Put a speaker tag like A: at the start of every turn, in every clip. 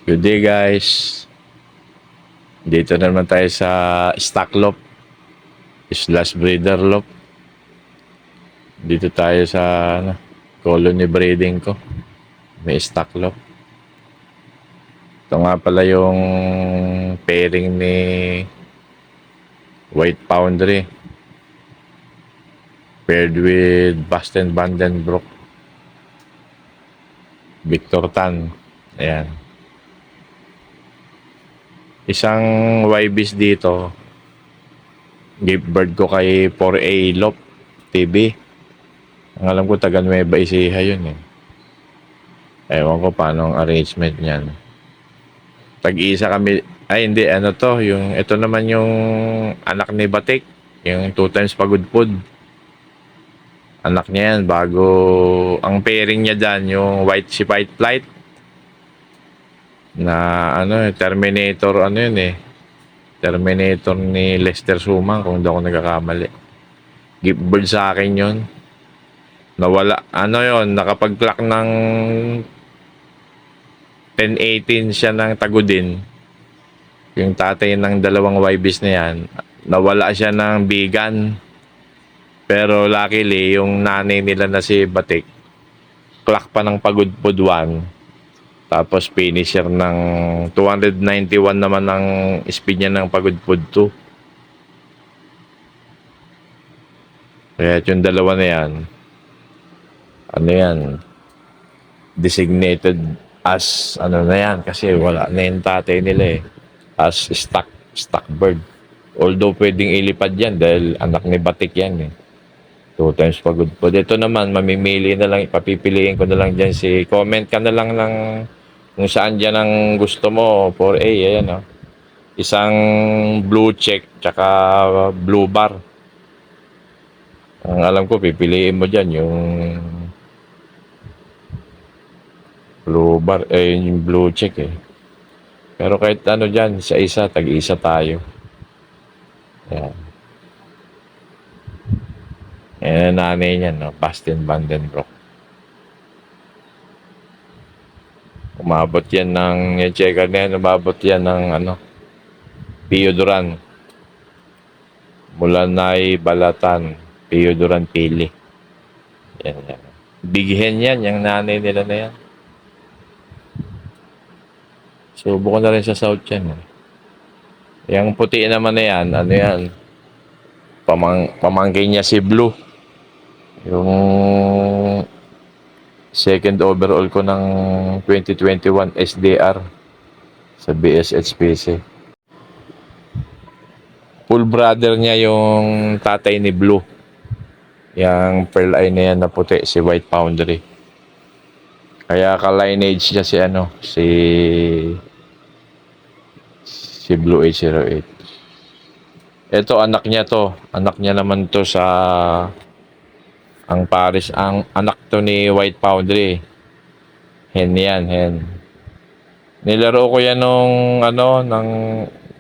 A: Good day guys. Dito na naman tayo sa stock loop slash breeder loop. Dito tayo sa colony breeding ko. May stock loop. Ito nga pala yung pairing ni White Foundry paired with Boston Vandenbroek Victor Tan. Ayan. Isang YBs dito. Gift bird ko kay 4A Lop TV. Ang alam ko taga Nueva Ecija yun eh. Ewan ko paano ang arrangement niyan. Tag-isa kami, ay hindi, ano to, ito naman yung anak ni Batik, yung 2 times pagudpod. Anak niya yan, bago, ang pairing niya dyan, yung white flight, na Terminator, yun eh. Terminator ni Lester Sumang, kung di ako nagkakamali. Gift bird sa akin yun. Nawala, nakapag-clock ng 10-18 siya ng tagudin. Yung tatay ng dalawang YBs na yan, nawala siya ng bigan. Pero luckily, yung nanay nila na si Batik, clock pa ng pagudpod 1. Tapos finisher ng 291 naman ang speed niya ng pagudpod 2. Kaya yung dalawa na yan, designated as na yan kasi wala na yung tatay nila eh, as stock bird. Although pwedeng ilipad yan dahil anak ni Batik yan eh. 2 times pagudpod. Ito naman, mamimili na lang, papipiliin ko na lang dyan comment ka na lang ng kung saan dyan ang gusto mo. 4A, ayan o. Isang blue check, tsaka blue bar. Ang alam ko, pipiliin mo dyan yung blue bar, yung blue check eh. Pero kahit dyan, isa-isa, tag-isa tayo. Ayan. Ayan ang nanay niya, no? Boston Vandenbroek. Umabot yan ng, yung checker na yan, umabot yan ng Pio Duran. Mulanay, Balatan, Pio Duran, Pili. Yan. Big hen yan, yung nanay nila na yan. Subo ko na rin sa South yan. Yung puti naman na yan, yan? Pamangkin niya si Blue. Yung second overall ko ng 2021 SDR sa BSHPC. Full brother niya yung tatay ni Blue. Yung pearl eye na yan na puti, si White Foundry. Kaya ka-lineage niya si Blue 808. Ito anak niya to. Anak niya naman to sa ang Paris, ang anak to ni White Foundry. Hen yan, hen. Nilaro ko yan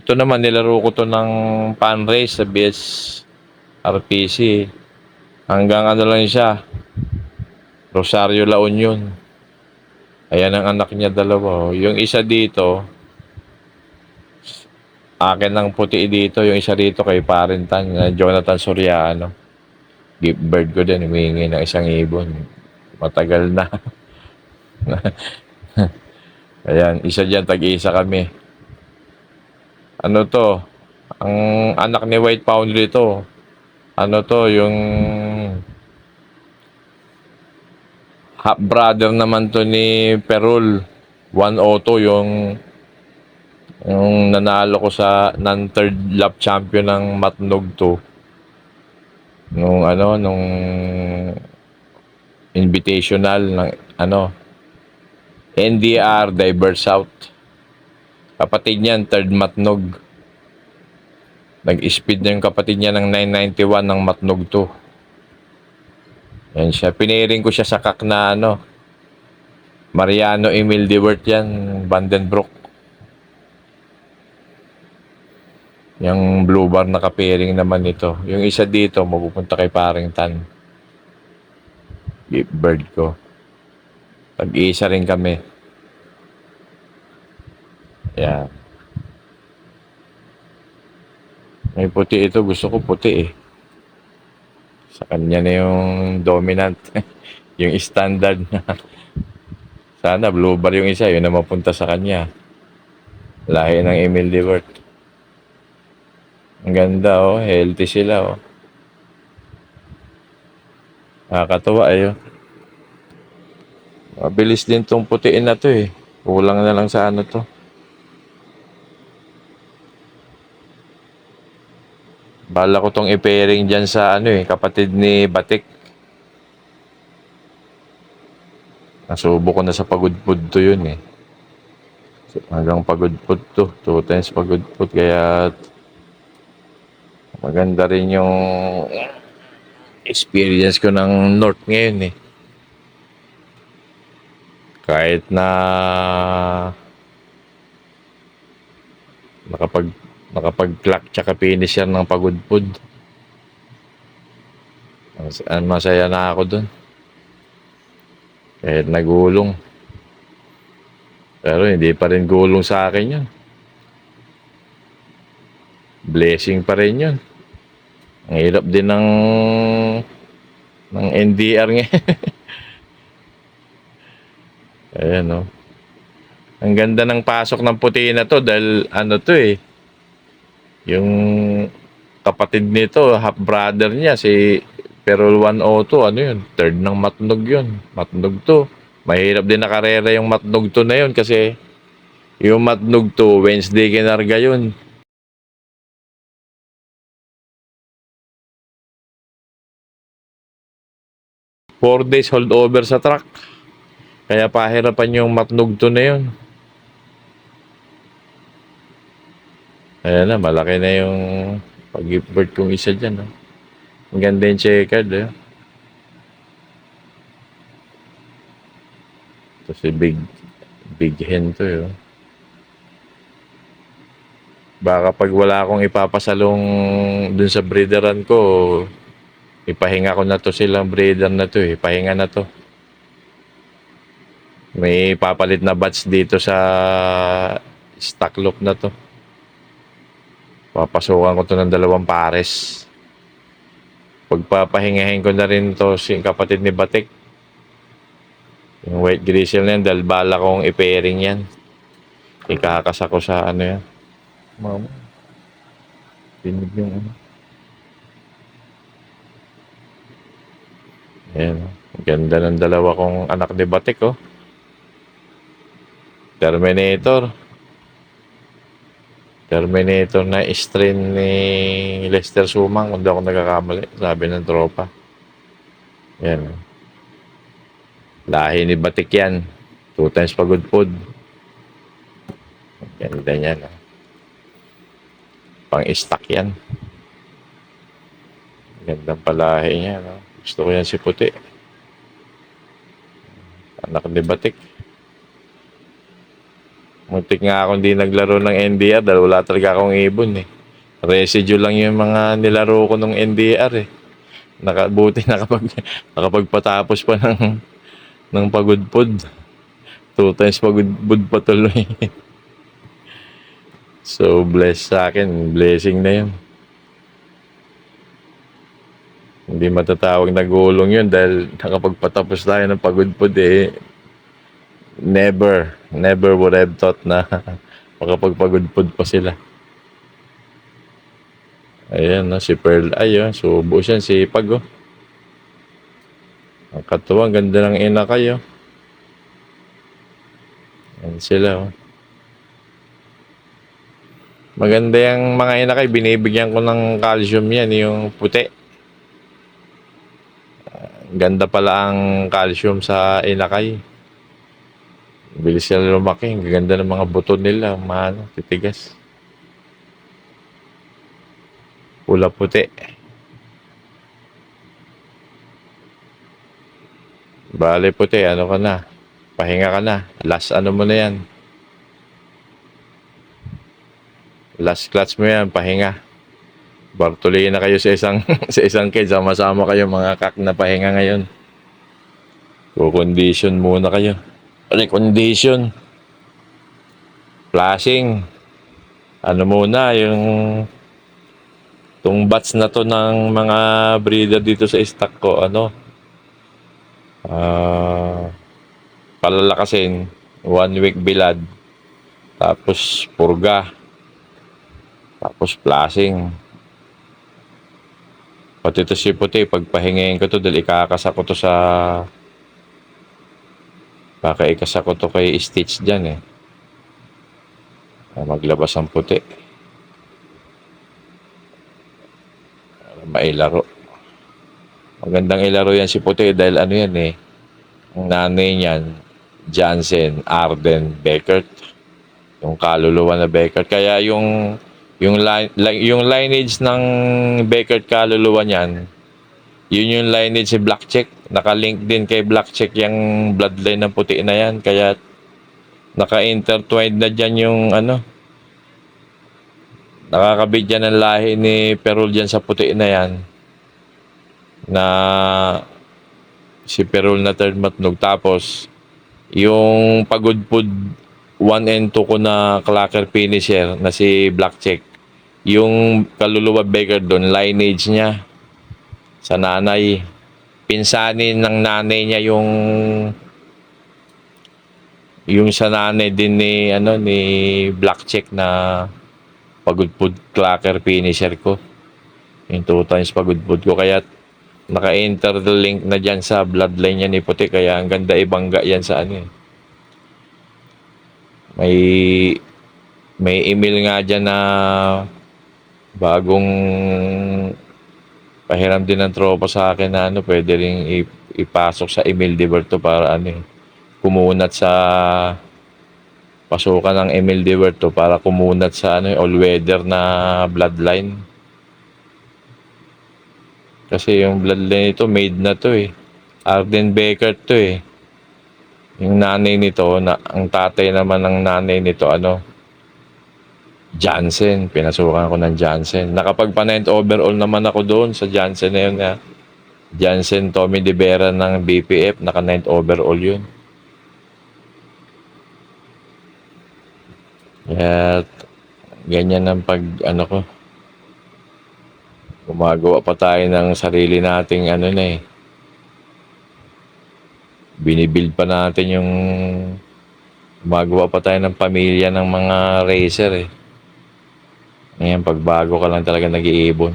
A: ito naman nilaro ko to ng pan race sa BS RPC. Hanggang lang siya. Rosario La Union. Ayan ang anak niya dalawa. Yung isa dito, akin ng puti dito. Yung isa dito kay Parentan, Jonathan Soriano. Gift bird ko din, humingi ng 1,000. Matagal na. Ayan, isa dyan, tag-isa kami. Ang anak ni White Foundry to. Yung half brother naman to ni Perul 102, yung nanalo ko sa non-third lap champion ng Matnog 2 nung invitational ng NDR Diver South. Kapatid niyan, third Matnog. Nag-speed na yung kapatid niya ng 991 ng Matnog 2. Yan siya. Piniring ko siya sa kak na Mariano Emil Dewert yan, Vandenbroek. Yung blue bar na kapiring naman ito. Yung isa dito, mapupunta kay Parington. Gift bird ko. Tag-isa rin kami. Yan. May puti ito. Gusto ko puti eh. Sa kanya na yung dominant. Yung standard na. Sana blue bar yung isa. Yun na mapunta sa kanya. Lahi ng Emil Dewart. Ang ganda oh. Healthy sila oh. Nakakatuwa eh. Oh. Mabilis din tong putiin na to eh. Kulang na lang sa ano to. Bala ko tong i-pairing dyan sa ano eh. Kapatid ni Batik. Nasubo ko na sa pagudpud to yun eh. So, hanggang pagudpud to. 2 times pagudpud. Kaya maganda rin yung experience ko ng North ngayon eh. Kahit na nakapag nakapag-clock tsaka finisher ng pagudpud. Ang masaya na ako dun. Kahit nagulong. Pero hindi pa rin gulong sa akin yun. Blessing pa rin yun. Ang hirap din ng NDR ngayon. Ayan o. Ang ganda ng pasok ng puti na to dahil ano to eh. Yung kapatid nito, half brother niya, si Perol 102, ano yun? Third ng Matnog yun. Matnog to. Mahirap din nakarera yung Matnog to na yun kasi yung Matnog to, Wednesday kinarga yun. 4 days holdover sa truck. Kaya pahirapan yung Matnog to na yun. Ayan na, malaki na yung pag-import kong isa dyan. Ang ganda yung checkered. Ito si Big Hen to yun. Baka pag wala akong ipapasalong dun sa breederan ko, ipahinga ko na to silang breeder na to eh. Ipahinga na to. May papalit na batch dito sa stock loop na to. Papasukan ko to ng 2 pares. Pagpapahingahin ko na rin to si kapatid ni Batik. Yung white grizzle na yan, dahil bala kong i-pairing yan. Ikakasa ko sa ano yan. Mama. Tinig yung ano. Ayan. Ganda ng 2 kong anak ni Batik oh. Terminator na strain ni Lester Sumang kung di ako nagkakamali, sabi ng tropa. Yan. Lahi ni Batik yan. 2 times pagudpud. Ganda niyan. Pang-stock yan. Gandang palahi niya. No? Gusto ko yan si Puti. Anak ni Batik. Muntik nga ako hindi naglaro ng NDR dahil wala talaga akong ibon eh. Residue lang yung mga nilaro ko ng NDR eh. Buti nakapagpatapos pa ng pagudpud. 2 times pagudpud pa tuloy. So blessed sa akin, blessing na yun. Hindi matatawag na gulong yun dahil nakapagpatapos tayo ng pagudpud eh. Never would have thought na makapagpagudpud pa sila. Ayan no, si Pearl Eye oh. Subo siya, sipag oh. Ang katuwa, ganda ng inakay oh. Ayan sila oh. Maganda yung mga inakay, binibigyan ko ng calcium yan, yung puti. Ganda pala ang calcium sa inakay. Bilis sila lumaki, ang ganda ng mga buto nila, titigas. Pula puti. Bale puti, ano ka na? Pahinga ka na. Last ano mo na yan? Last clutch mo yan, pahinga. Bartuloy na kayo sa isang sa isang kid, sama-sama kayo mga kak na pahinga ngayon. Condition muna kayo. Recondition. flashing. Ano muna, yung tong batch na to ng mga breeder dito sa stock ko, ano, ah, palalakasin, 1 week bilad, tapos purga, tapos flashing. Pati to si puti, pagpahingin ko to dahil ikakasa ko to sa, baka ikasa ko to kay Stitch dyan eh. Maglabas ang puti. Para mailaro. Magandang ilaro yan si puti dahil ano yan eh. Ang nanay niyan, Jansen Arden Beckert. Yung kaluluwa na Beckert. Kaya yung lineage ng Beckert kaluluwa niyan, yun yung lineage si Black Check. Nakalink din kay Black Check yung bloodline ng puti na yan. Kaya naka-intertwined na dyan yung ano, nakakabit dyan ang lahi ni Perul dyan sa puti na yan. Na si Perul na third matnog. Tapos, yung pagudpud 1 and 2 ko na clacker finisher na si Black Check. Yung kaluluwa Becker doon, lineage niya sa nanay. Pinsanin ng nanay niya yung sa nanay din ni ano ni Black Check na pagudpud clacker finisher ko. Yung 2 times pagudpud ko, kaya naka-interlink na dyan sa bloodline niya ni puti, kaya ang ganda ibangga yan sa ano eh. May email nga dyan na bagong pahiram din ng tropa sa akin na ano, pwede rin ipasok sa email Diverto para ano eh, kumunat sa pasukan ng email Diverto para kumunat sa ano, all weather na bloodline. Kasi yung bloodline nito made na to eh. Arden Becker to eh. Yung nanay nito, ang tatay naman ng nanay nito, ano, Jansen. Pinasukan ko ng Jansen. Nakapagpa-9th overall naman ako doon sa Jansen na yun. Jansen Tommy De Vera ng BPF. Naka 9th overall yun. Kaya ganyan ang pag ano ko. Gumagawa pa tayo ng sarili nating ano na eh. Binibuild pa natin yung gumagawa pa tayo ng pamilya ng mga racer eh. Ngayon, pagbago ka lang talaga nag-iibon.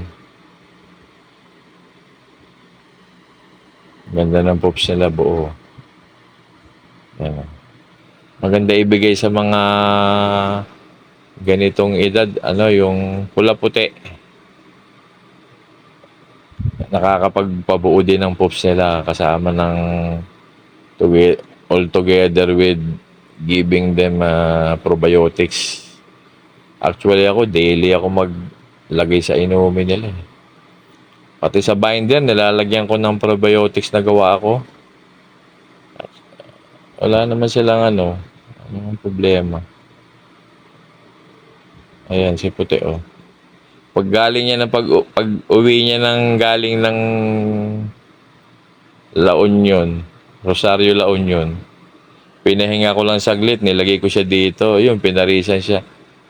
A: Ganda ng pops nila buo. Yan. Maganda ibigay sa mga ganitong edad, ano, yung pula-puti. Nakakapagpabuo din ng pops nila kasama ng all together with giving them probiotics. Actually ako, daily ako maglagay sa inumin nila. Pati sa binder, nilalagyan ko ng probiotics na gawa ko. Wala naman silang ano, anong problema. Ayan, si puti oh. Pag galing niya ng pag uwi niya ng galing ng La Union, Rosario La Union, pinahinga ko lang saglit, nilagay ko siya dito, yun, pinarisan siya.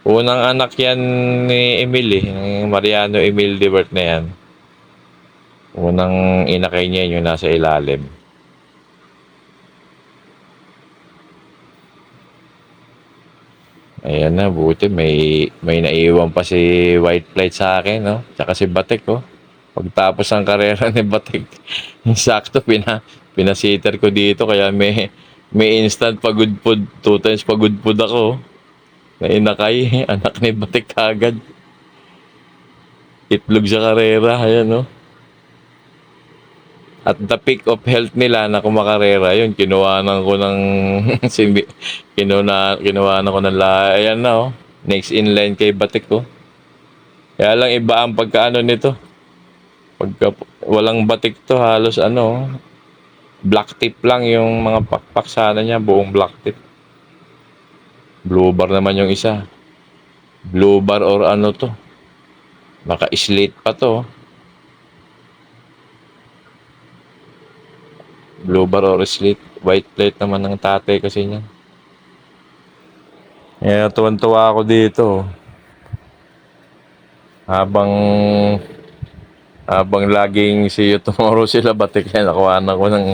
A: Unang anak yan ni Emil ng Mariano Emil Divert na yan. Unang inakay niya yung nasa ilalim. Ayan na, buti may naiwan pa si White Flight sa akin, no? Tsaka si Batik, oh. Pagtapos ang karera ni Batik, sakto pinasitter ko dito, kaya may instant pagod food, 2 times pagod food ako. Na inakay, anak ni Batik kagad. Itlog sa karera, ayan, no? At the peak of health nila na kumakarera, yun, kinuhanan ko ng kinuhanan ko ng ayan na, oh. Next in line kay Batik ko. Kaya lang iba ang pagkaano nito. Pagka walang batik to, halos ano, black tip lang yung mga pakpak sana niya, buong black tip. Blue bar naman yung isa. Blue bar or ano to. Baka slate pa to. Blue bar or slate. White plate naman ng tatay kasi niya. Kaya tuwan-tuwa ako dito. Habang habang laging see you tomorrow sila, batik yan. Nakuhaan ako ng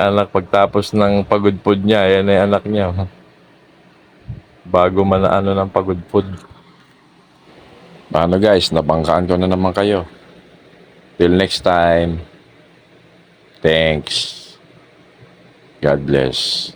A: anak pagtapos ng pagudpod niya. Yan ay anak niya. Bago man na ano ng pagudpod. Paano guys, nabangkaan ko na naman kayo. Till next time. Thanks. God bless.